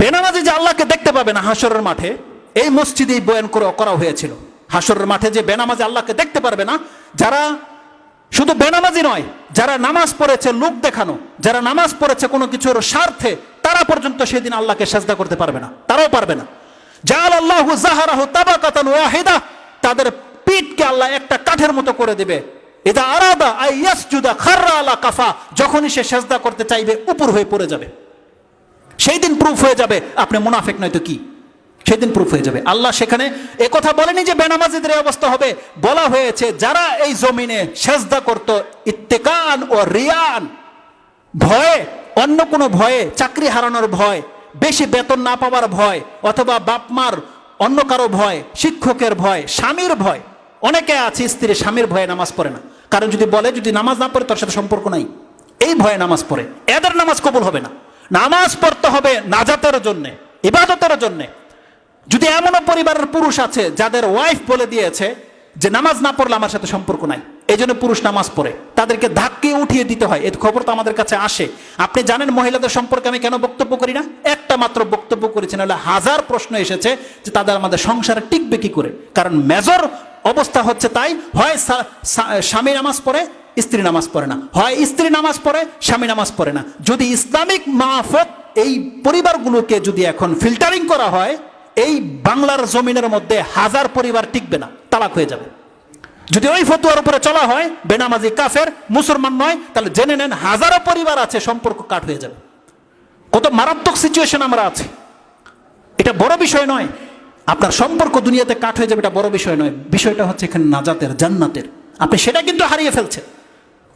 বেনামাজি যে আল্লাহকে দেখতে পাবে না হাসরের মাঠে, এই মসজিদেই বয়ান করা হয়েছিল। হাসরের মাঠে যে বেনামাজি আল্লাহকে দেখতে পারবে না, যারা শুধু বেনামাজি নয়, যারা নামাজ পড়েছে লোক দেখানো, যারা নামাজ পড়েছে কোনো কিছুর স্বার্থে, তারা পর্যন্ত সেদিন আল্লাহকে সাজদা করতে পারবে না, তারাও পারবে না। জাআলাল্লাহু যাহরাহু তাবাকাতান ওয়াহিদা, তাদের পিঠকে আল্লাহ একটা কাঠের মতো করে দিবে। ইযা আরাদা আইয়াসজুদা খাররা আলা কাফা, যখনই সে সাজদা করতে চাইবে উপর হয়ে পড়ে যাবে। সেই দিন প্রুফ হয়ে যাবে আপনি মুনাফিক নয় তো কি, সেই দিন প্রুফ হয়ে যাবে। আল্লাহ সেখানে একথা বলেনি যে বেনামাজিদের অবস্থা হবে, বলা হয়েছে যারা এই জমিনে সাজদা করত ইত্তেকান ও রিয়ান, ভয়ে, অন্য কোনো ভয়ে, চাকরি হারানোর ভয়, বেশি বেতন না পাওয়ার ভয়, অথবা বাপ মার অন্য কারো ভয়, শিক্ষকের ভয়, স্বামীর ভয়। অনেকে আছে স্ত্রী স্বামীর ভয়ে নামাজ পড়ে না, কারণ যদি বলে যদি নামাজ না পড়ে তার সাথে সম্পর্ক নাই, এই ভয়ে নামাজ পড়ে। এদের নামাজ কবুল হবে না। নামাজ পড়তে হবে নাজাতের জন্যে, ইবাদতের জন্যে। যদি এমনও পরিবারের পুরুষ আছে যাদের ওয়াইফ বলে দিয়েছে যে নামাজ না পড়লে আমার সাথে সম্পর্ক নাই, এই জন্য পুরুষ নামাজ পড়ে, তাদেরকে ধাক্কে উঠিয়ে দিতে হয়। এই খবর তো আমাদের কাছে আসে। আপনি জানেন মহিলাদের সম্পর্কে আমি কেন বক্তব্য করি না? একটা মাত্র বক্তব্য করেছি, নাহলে হাজার প্রশ্ন এসেছে যে তাদের আমাদের সংসারে টিকবে কি করে। কারণ মেজর অবস্থা হচ্ছে তাই, হয় স্বামী নামাজ পড়ে, স্ত্রী নামাজ পড়ে না, হয় স্ত্রী নামাজ পড়ে, স্বামী নামাজ পড়ে না। যদি ইসলামিক মাহফত এই পরিবারগুলোকে যদি এখন ফিল্টারিং করা হয়, এই বাংলার জমিনের মধ্যে হাজার পরিবার টিকবে না, তালাক হয়ে যাবে। যদি ওই ফতোয়ার উপরে চলা হয় বেনামাজি কাফের, মুসলমান নয়, তাহলে জেনে নেন হাজারো পরিবার আছে সম্পর্ক কাট হয়ে যাবে। কত মারাত্মক সিচুয়েশন আমরা আছি। এটা বড় বিষয় নয়, আপনার সম্পর্ক দুনিয়াতে কাট হয়ে যাবে, এটা বড় বিষয় নয়। বিষয়টা হচ্ছে এখানে নাজাতের, জান্নাতের। আপনি সেটা কিন্তু হারিয়ে ফেলছেন।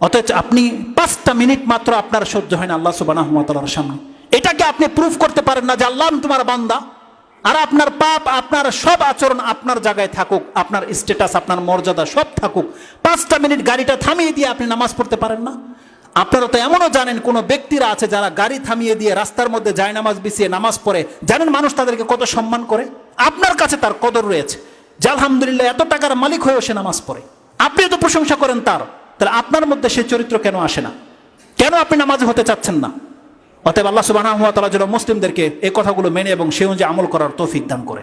অথচ আপনি 5টা মিনিট মাত্র আপনার সহ্য হয় না আল্লাহ সুবহানাহু ওয়া তাআলার সামনে। এটাকে আপনি প্রুফ করতে পারেন না যে আল্লাহ আমি তোমার বান্দা, আর আপনার পাপ, আপনার সব আচরণ আপনার জায়গায় থাকুক, আপনার স্ট্যাটাস, আপনার মর্যাদা সব থাকুক, 5টা মিনিট গাড়িটা থামিয়ে দিয়ে আপনি নামাজ পড়তে পারেন না। আপনারা তো এমনও জানেন কোনো ব্যক্তিরা আছে যারা গাড়ি থামিয়ে দিয়ে রাস্তার মধ্যে যায় নামাজ বিছিয়ে নামাজ পড়ে, জানেন মানুষ তাদেরকে কত সম্মান করে। আপনার কাছে তার কদর রয়েছে যে আলহামদুলিল্লাহ এত টাকার মালিক হয়েও সে নামাজ পড়ে, আপনি তো প্রশংসা করেন তার, তাহলে আপনার মধ্যে সেই চরিত্র কেন আসে না? কেন আপনি নামাজি হতে চাচ্ছেন না? অতএব আল্লাহ সুবহানাহু ওয়া তাআলা যেন মুসলিমদেরকে এই কথাগুলো মেনে এবং সে অনুযায়ী আমল করার তৌফিক দান করে।